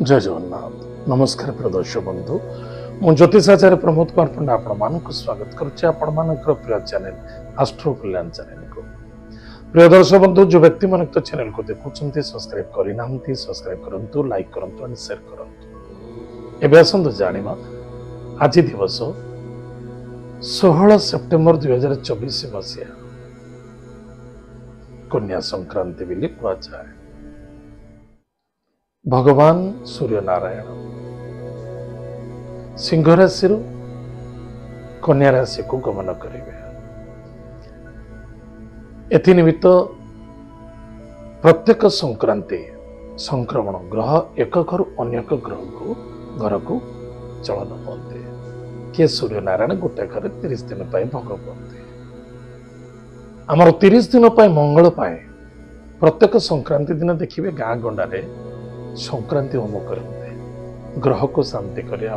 जय जगन्नाथ नमस्कार प्रिय दर्शक बंधु मु ज्योतिषाचार्य प्रमोद कुमार पंडा आपण स्वागत करुच्चे आपण प्रिय चैनल आस्ट्रो कल्याण चैनल को। प्रिय दर्शक बंधु जो व्यक्ति मन चैनल को देखुं सब्सक्राइब करना सब्सक्राइब करूँ लाइक करूँ एंड शेयर करूँ। एवं आसतु जाना आज दिवस 16 सेप्टेम्बर 2024 मसीहा कन्या संक्रांति बोली कहुए। भगवान सूर्य नारायण सिंह राशि कन्या राशि को गमन करेंगे। एनिमित्त प्रत्येक संक्रांति संक्रमण ग्रह एक घर अन्य घर को चलन पाते किए सूर्य नारायण गोटे घर 30 दिन भोग पाते आमर 30 दिन मंगल पाए प्रत्येक संक्रांति दिन देखिए गाँ गंडे संक्रांति होम करते ग्रह को शांति करने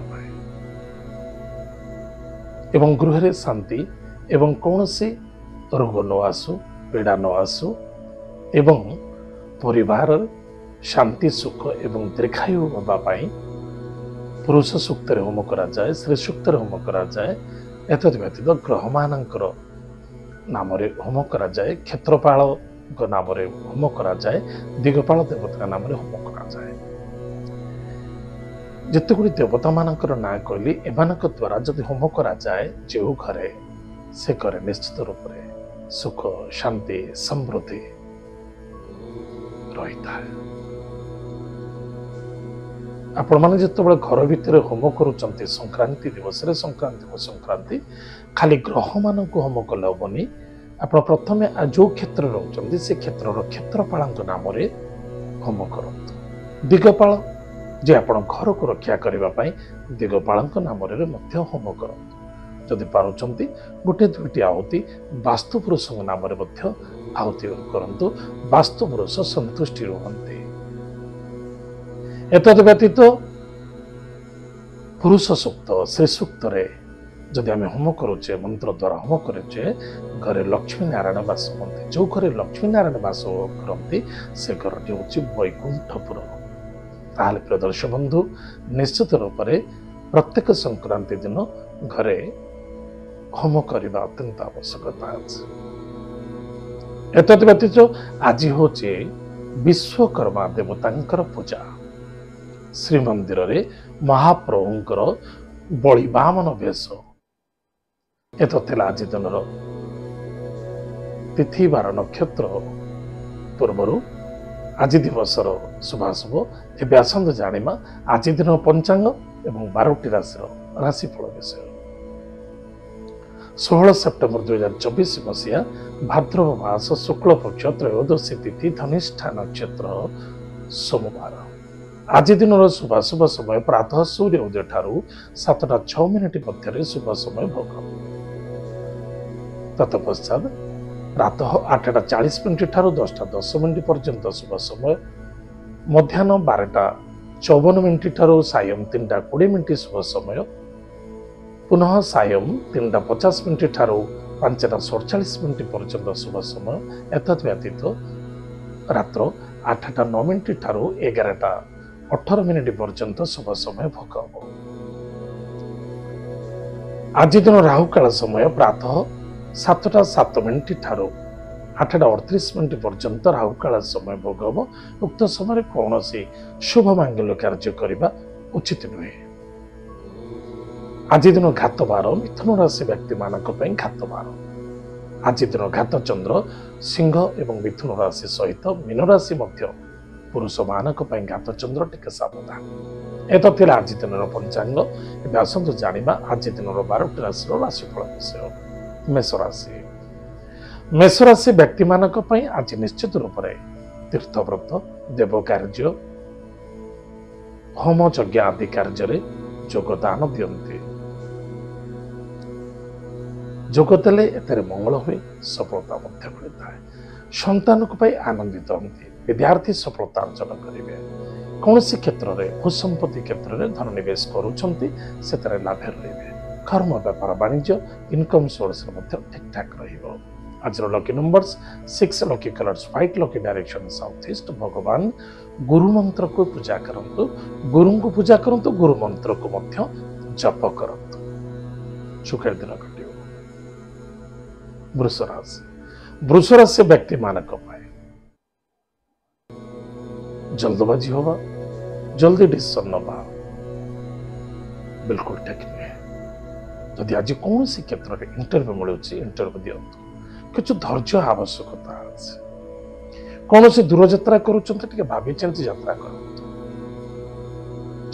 एवं गृह शांति एवं कौन सी रोग न आसु पीड़ा न आसु एवं परिवार शांति सुख एवं दीर्घायु होगापाई पुरुष सूक्त होम करा जाए श्री सूक्त होम करा जाए एत व्यतीत ग्रह मानकर नाम होम करा जाए क्षेत्रपाल नाम होम करा जाए दिगपाल देवता नाम होम करा जाए। जिते गुड़ी देवता मानकर ना कहली एमानक द्वारा जदि होम करा जाए जो घरे से घरे निश्चित रूप से सुख शांति समृद्धि रही है। आपण मैंने जिते घर भितर होम करुँच संक्रांति दिवस संक्रांति को संक्रांति खाली ग्रह मान को होम कले हेनी आप प्रथम जो क्षेत्र रोच से क्षेत्र क्षेत्रपाल नाम होम करूँ। दिगपाल जे आप घर को रक्षा करने दिगपाल नाम होम करूँ। जदि पार्टी गोटे दुईटी आहुति वास्तु पुरुष नाम आहुति करूँ वास्तु पुरुष संतुष्टि रुहंती। एतद व्यतीत पुरुष सूक्त श्री सूक्त जदि आम होम करुचे मंत्र द्वारा होम करुचे घरे लक्ष्मी नारायण वास करते जो घरे लक्ष्मी नारायण वास करते से घर हूँ वैकुंठपुर। ताहले प्रिय दर्शक बंधु निश्चित रूप से प्रत्येक संक्रांति दिन घरे होम करने अत्यंत आवश्यकता अच्छे। एतद व्यतीत आज हूँ विश्वकर्मा देवता पूजा श्रीमंदिर रे महाप्रभुंकर बलि बामन वेश एत आज दिन तिथि बार नक्षत्र पूर्वर आज दिवस शुभाशुभ एवं आसतु जाना आज दिन पंचांग एवं 12टी राशिफल विषय। 16 सेप्टेम्बर 2024 मसीहा भाद्रव मास शुक्ल पक्ष त्रयोदशी तिथि धनिष्ठा नक्षत्र सोमवार। आज दिन शुभाशुभ समय प्रातः सूर्य उदय ठारू 7:06 मध्य शुभ समय भोग तत्पश्चात प्रातः 8:40 ठारू 10:10 पर्यंत शुभ समय मध्याह्न 12:54 ठारू सायं 3:20 शुभ समय पुनः सायं 3:50 ठारू 5:47 पर्यंत शुभ समय एतद व्यतीत रात्र 8:09 ठारू 11:18 पर्यंत शुभ समय भोग हम। आज दिन राहुकाल समय प्रातः 7:07 ठारू 8:38 पर्यंत राहुकाल समय भोग हम। उक्त समय कौन सी शुभ मांगल्य कार्य करने उचित नुहे। आज दिन घात बार मिथुन राशि व्यक्ति मानक घात बार। आज दिन घात चंद्र सिंह एवं मिथुन राशि सहित मीन राशि पुरुष मानक घात चंद्र टिके सावधान। एत आज दिन पंचांग एवं आसतु जाना आज दिन 12टी राशि राशिफल विषय। मेषराशि मेषराशि व्यक्ति मानक आज निश्चित रूप से तीर्थव्रत देव कार्य होम यज्ञ आदि कार्य योगदान दियंती। जोगदेले एतरे मंगल हुए सफलता मिलता है। संतान को आनंदित होती विद्यार्थी सफलता अर्जन करेंगे। कौन सी क्षेत्र में भूसंपत्ति क्षेत्र में धन निवेश करुँच लाभ रहे। कर्म व्यापार वाणिज्य इनकम सोर्स ठीक ठाक आज lucky numbers 6 lucky colours white lucky direction south east भगवान गुरु मंत्र को पूजा करंतु गुरु को पूजा करंतु गुरु मंत्र को मध्य जप करंतु सुखर दिन कटियो वृष राशि व्यक्ति मानक पाए जल्दबाजी होगा जल्दी डिसीजन नवा बिल्कुल ठीक नहीं जदि आज कौन सी क्षेत्र में इंटरव्यू मिलूँ इंटरव्यू दिंतु किछु धैर्य आवश्यकता अछि कौन सी दूर यात्रा करुँचे भावी चिंती यात्रा करूँ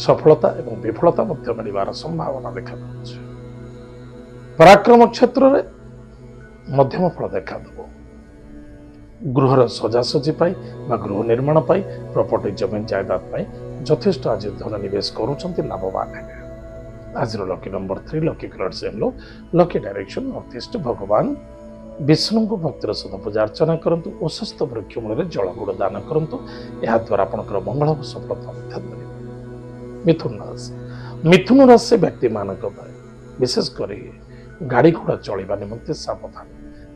सफलता एवं विफलता मध्य मिलवार संभावना देखा जाउछि पराक्रम क्षेत्र में मध्यम फल देखा देव गृहर सजासजी गृह निर्माण प्रॉपर्टी जमीन जायदाद यथेष्ट आज धन निवेश करुँच लाभवान है आज lucky number 3 lucky colour yellow lucky direction north east भगवान विष्णु को भक्तिर सहित पूजा अर्चना करंतु औषस्थ वृक्ष मूल जल गुड़ दान करंतु या द्वारा आपनकर मंगल सफलता मिथुन राशि व्यक्ति मानक विशेषकर गाड़ी घोड़ा चलवा निमंते सावधान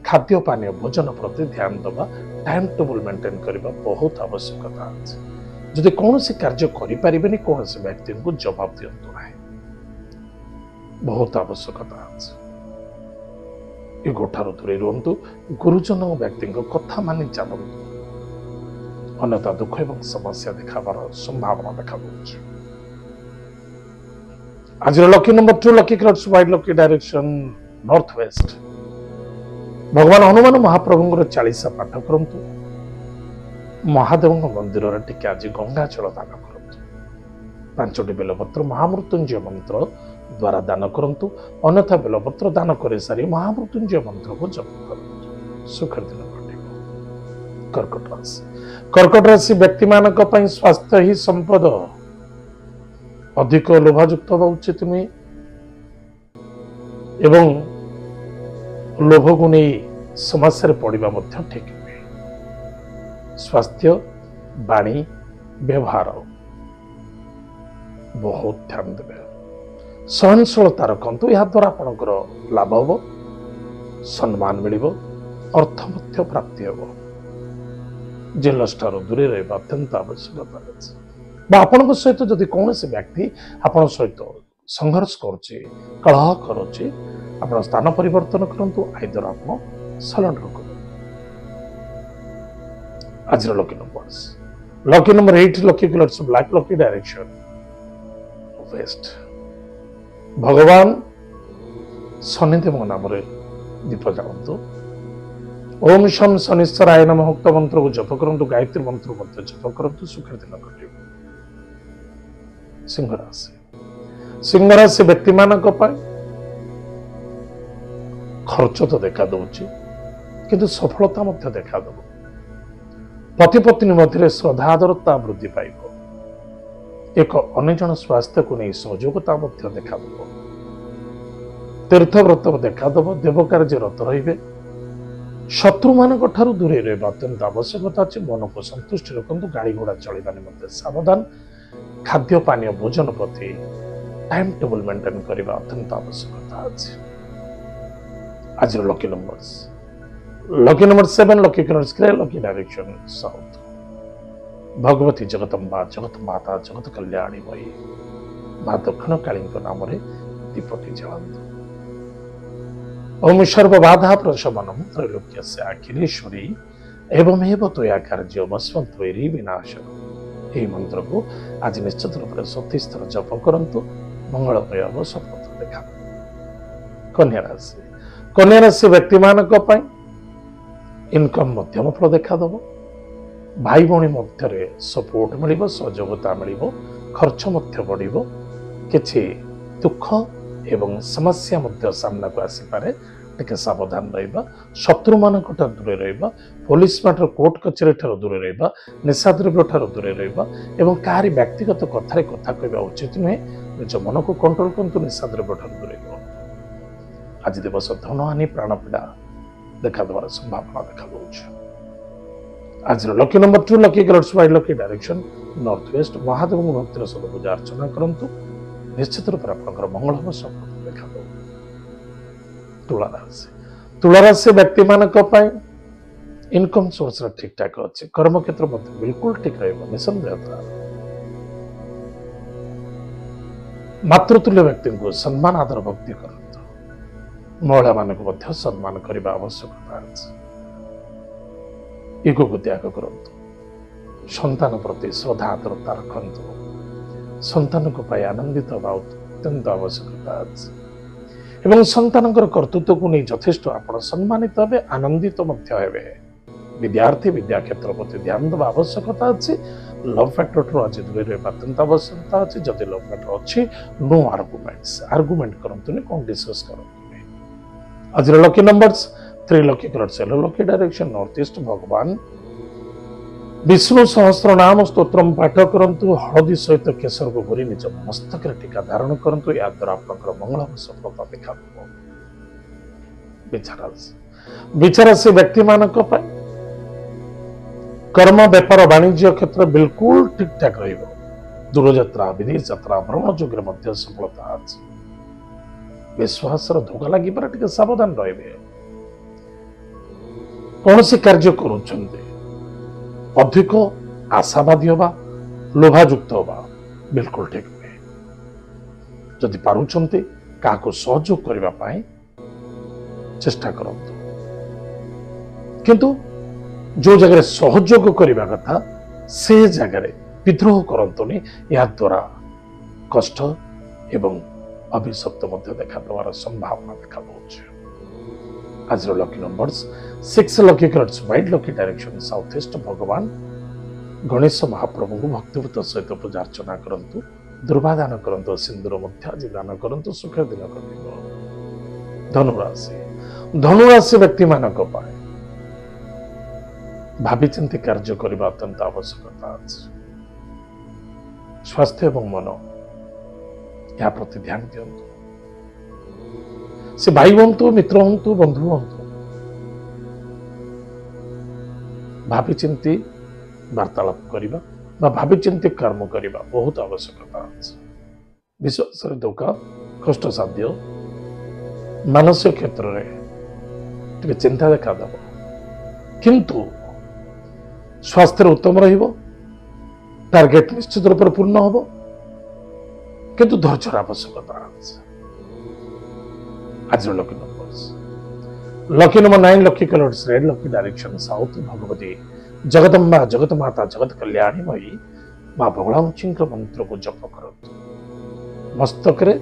खाद्य पानीय भोजन प्रति ध्यान दबा टाइम टेबल मेंटेन करबा बहुत आवश्यकता अछि जदि कौन सी कार्य करि परिबेनी कौन से व्यक्ति को जवाब दियंतु नाही बहुत आवश्यकता अछि ए गोठार दूरे रुहतु गुरुजन व्यक्ति कथा मानि चलतु अन्यथा दुख एवं समस्या देखाबार संभावना देखा दउछि आज lucky number 2 lucky colours white lucky direction north waste भगवान हनुमान महाप्रभु 40 पाठ करंतु महादेव मंदिर टिके आज गंगा जल दान करंतु 5टी बेलपत्र महामृत्युंजय मंत्र द्वारा दान करंतु अन्यथा बेलपत्र दान करे सारी महामृत्युंजय मंत्र को जप करंतु सुखर दिन कटिबो कर्कट राशि व्यक्ति मानक पई स्वास्थ्य ही संपद अधिक लोभायुक्त होगा उचित नुहे एवं लोभ को नहीं समस्या पड़ा ठीक नुहे स्वास्थ्य वाणी व्यवहार बहुत ध्यान देवे सहनशीलता रखु या द्वारा आपंकर लाभ हम सम्मान मिल अर्थ प्राप्ति हम जेलस ठार दूरे रहा अत्यंत आवश्यकता अच्छे आपण सहित जदि कौन से व्यक्ति आपण सहित संघर्ष करुच्चे कलह करुच्चे आप स्थान परिवर्तन करंतु आइदर आप सरेंडर कर आज lucky number 8 lucky colours black lucky direction waste भगवान शनिदेव नाम दीप जालतु ओम शम शनिश्चराय नमः उक्त मंत्र को जप करंतु गायत्री मंत्र को जप करंतु सुखर दिन कटिबो सिंह राशि व्यक्ति मानक खर्च तो देखा दउछि किंतु सफलता मध्य देखा दब पति पत्नी मध्य श्रद्धादरता वृद्धि पाइब एक अन्य जन स्वास्थ्य को नहीं सहयोगता मध्य देखा दब तीर्थव्रत देखा दब देव कार्य रत रहिबे शत्रु मानक ठारू दूरे रहबा अत्यंत आवश्यकता अछि मन को संतुष्ट रखंतु गाड़ी घोड़ा चलवा निमंते सावधान खाद्य पानीय भोजन प्रति टाइम टेबल मेंटेन करबा अत्यंत आवश्यकता अछि आज lucky number 7 lucky colours grey lucky direction south Bhagwati Jagdamba जगत माता जगत कल्याणी मयी मां दक्षिण काली नाम दीपटी जलंतु ओम सर्वबाधा प्रशमनम त्रैलोक्यस्य अखिलेश्वरी एवमेव त्वया कार्यमस्मत्वैरी विनाशनम यही मंत्र को आज निश्चित रूप से 37 थर जप करंतु मंगलमय हम सफलता देखा कन्या राशि व्यक्ति मानक इनकम मध्यम फल देखा दब भाई भौणी मध्य सपोर्ट मिल सहयोगिता मिल खर्च मध्य बढ़ किछि दुख एवं समस्या मध्य सामना को आसीपारे टिके सावधान रहिबा शत्रु मानक दूरे रहिबा पुलिस मैटर कोर्ट कचेरी ठार दूरे रहिबा निशाद्रव्य ठार दूरे रहिबा एवं काहारी व्यक्तिगत कथा कहवा उचित नुहे निज मन को कंट्रोल करंतु निशाद्रव्य ठार दूरे रहिबा आज दिवस धनहानि प्राणपीड़ा देखा देवार संभावना देखा दउछि आज lucky number 2 lucky colours white lucky direction north west Mahadev भक्तिर सहित पूजा अर्चना करंतु निश्चित रूप से आपंकर मंगल हम सफलता देखा तुला राशि व्यक्ति मानक इनकम सोर्स ठीक ठाक अच्छे कर्म क्षेत्र बिल्कुल ठीक निसंदेहता मातृतुल्य व्यक्ति को सम्मान आदर भक्ति करते महिला मान सम्मान करने आवश्यकता इगो को त्याग करूँ संतान प्रति श्रद्धा आदरता रखु संतान को पाई आनंदित हवा अत्यंत आवश्यकता एवं संतान कर्तृत्व को नहीं यथेष्ट आप सम्मानित हे आनंदित विद्यार्थी विद्या क्षेत्र प्रति ध्यान देवा आवश्यकता अच्छी लव फैक्टर आज दूर रहा अत्यंत आवश्यकता अच्छी जदि लव फैक्टर अच्छी नो आर्गुमेंट करते कौन डिस्कस करते आज lucky numbers 3 lucky colours lucky direction north east भगवान विष्णु सहस्र नाम स्तोत्रम पाठ करंतु हळदी सहित केसर को भरी निज मस्तक टीका धारण करंतु या द्वारा आपनकर मंगल सफलता देखा विचार से व्यक्ति मानक कर्म व्यापार वाणिज्य क्षेत्र बिल्कुल ठीक ठाक रहिबो दूर यात्रा विदेश यात्रा भ्रमण जुगे मध्य सफलता अछि विश्वास धोखा लगी टिके सावधान रहिबे कौन सी कार्य करूछन्ते अधिक आशावादी हवा लोभायुक्त हवा बिल्कुल ठीक नुहे जदि पारुछन्ते काको सहयोग करबा पाए चेष्टा करंतु किंतु जो जगह सहयोग करबा कथा से जगह विद्रोह करंतुनी या द्वारा कष्ट एवं अभिशप्त मध्य देखा देवार संभावना देखा दउछ आज lucky numbers 6 lucky colours white lucky direction south east भगवान गणेश महाप्रभु को भक्तिपूत सहित पूजा अर्चना करंतु दुर्वादान करंतु सिंदूर मध्य आज दान करंतु सुख दिन धनुराशि व्यक्ति मानक पाए भावी चिंती कार्य करने अत्यंत आवश्यकता अछि स्वास्थ्य एवं मन या प्रति ध्यान दियंतु से भाई हूँ मित्र हूँ बंधु हूँ भावी चिंती वार्तालाप करवा भावी चिंती कर्म करवा बहुत आवश्यकता अछि विश्वास धोखा कष्ट साध्य मानसिक क्षेत्र में चिंता देखा दब किंतु स्वास्थ्य उत्तम टार्गेट निश्चित रूप से पूर्ण हम किंतु धैर्य आवश्यकता आज lucky numbers lucky number 9 lucky colours red lucky direction south Bhagwati Jagdamba जगत माता जगत कल्याणी मई माँ बगलामुची मंत्र को जप करंतु मस्तक रे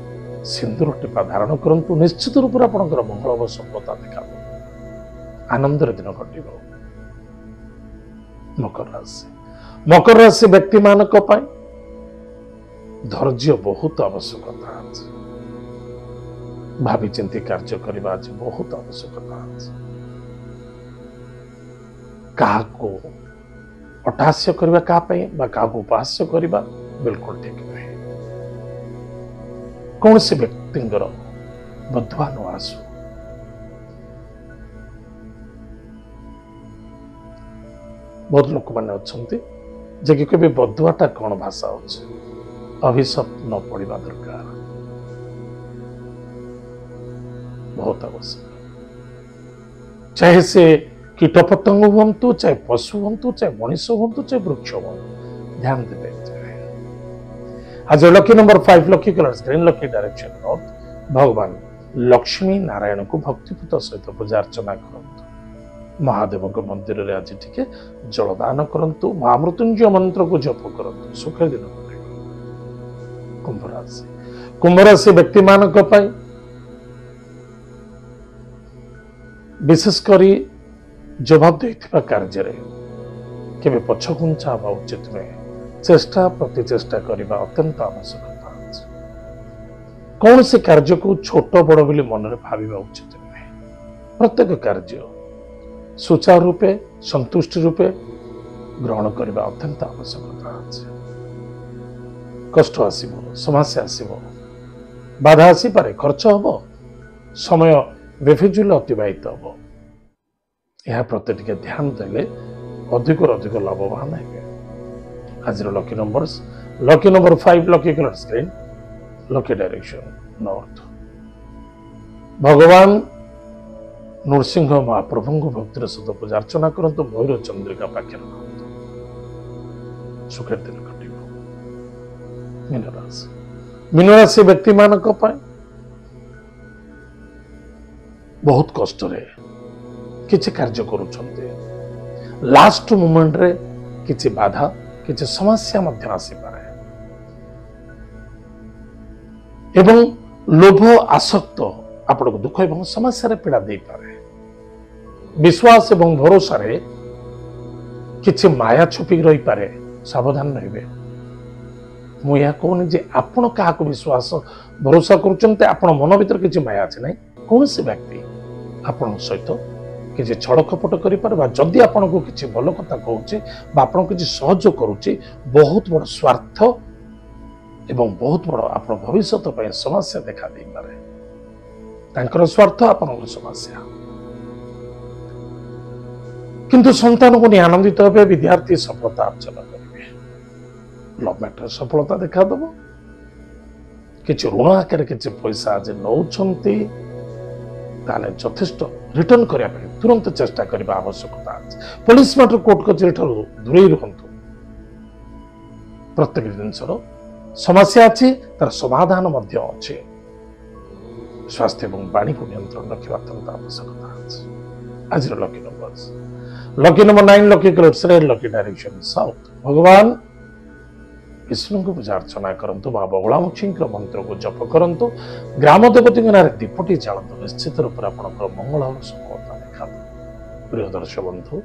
सिंदूर टीपा धारण करंतु निश्चित रूप से आपनकर मंगल सफलता देखा आनंद दिन घटिब मकर राशि व्यक्ति मानक धैर्य बहुत आवश्यकता अछि भावी चिंती कार्य करने आज बहुत आवश्यकता को अटहास्य करने क्या उपहास्य करने बिल्कुल ठीक नुहे कौन से व्यक्ति बधुआ न आसु बहुत लोक मैंने अच्छा कि कभी बधुआटा कौन भाषा अच्छे अभिशाप न पड़ा दरकार बहुत आवश्यक चाहे से कीट पतंग हूँ चाहे पशु हूँ चाहे मनीष हूँ चाहे वृक्ष हूँ ध्यान देते आज lucky number 5 lucky colours green lucky direction north भगवान लक्ष्मी नारायण को भक्तिपूत सहित पूजा अर्चना करंतु महादेव मंदिर में आज टिके जलदान करंतु महामृत्युंजय मंत्र को जप करंतु सुख दिन कुंभ राशि व्यक्ति मानक विशेषकर जवाबदेही कार्य केवे पछघुंचा हवा उचित नुहे चेष्टा प्रतिचेष्टा करने अत्यंत आवश्यकता कौन से कार्य को छोट बड़ बोली मन में भाव उचित नुहे प्रत्येक कार्य सुचारू रूपे संतुष्टि रूपे ग्रहण करने अत्यंत आवश्यकता कष्ट आसब समस्या आसब बाधा आसीपे खर्च हम समय बेफिजुल अतिबाहित हम यह प्रति टिके ध्यान देले अधिक लाभवान है आज lucky number 5 lucky colours green lucky direction north भगवान नृसिंह महाप्रभु भक्तिर सहित पूजा अर्चना करंतु मयूर चंद्रिका पाखे सुखेर दिन कट मीनराशि मीनराशि व्यक्ति मान बहुत कष्ट किछि कार्य करुछन्ते लास्ट मोमेंट रे किछि बाधा किछि समस्या मध्य आसी पारे एवं लोभ आसक्त आपको दुख एवं समस्या रे पीड़ा दे पारे विश्वास एवं भरोसा रे किछि माया छुपी रही पारे सावधान रहिबे मु या कहूनी जे आपण काहाको विश्वास भरोसा करुचंते आपण मन भीतर किछि माया अछि नै कौन से व्यक्ति आपण सहित किसी छड़ कपट कर जदि आपण को किसी भल कथा कहूचे आपण किसी सहयोग करुचे बहुत बड़ स्वार्थ एवं बहुत बड़ आप भविष्य समस्या देखा दे पारे तांकर स्वार्थ आपण समस्या किंतु संतान को नहीं आनंदित हे विद्यार्थी सफलता अर्जन करेंगे लव मैटर सफलता देखा दब किसी ऋण आकार किसी पैसा आज नौ ताले यथेष्ट रिटर्न करने तुरंत चेष्टा करने आवश्यकता अच्छे पुलिस मैटर कोर्ट कचेरी दूरे रुहतु प्रत्येक जिनसर समस्या अच्छी तार समाधान अच्छे स्वास्थ्य और वाणी को नियंत्रण रखा अत्यंत आवश्यकता अच्छे आज lucky number 9 lucky colours red lucky direction south भगवान विष्णु को पूजा अर्चना करंतु मां बगलामुखी मंत्र को जप करंतु ग्राम देवती नारे दीपटी जालतु निश्चित रूप से आपंकर मंगल और सफलता देखा प्रिय दर्शक बंधु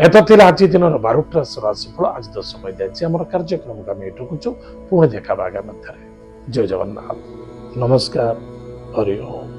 एत आज दिन 12टा राशिफल आज तो समय जाम कार्यक्रम को आम एटुकुचु पुणी देखा आगामी जय जगन्नाथ नमस्कार हरि ओम।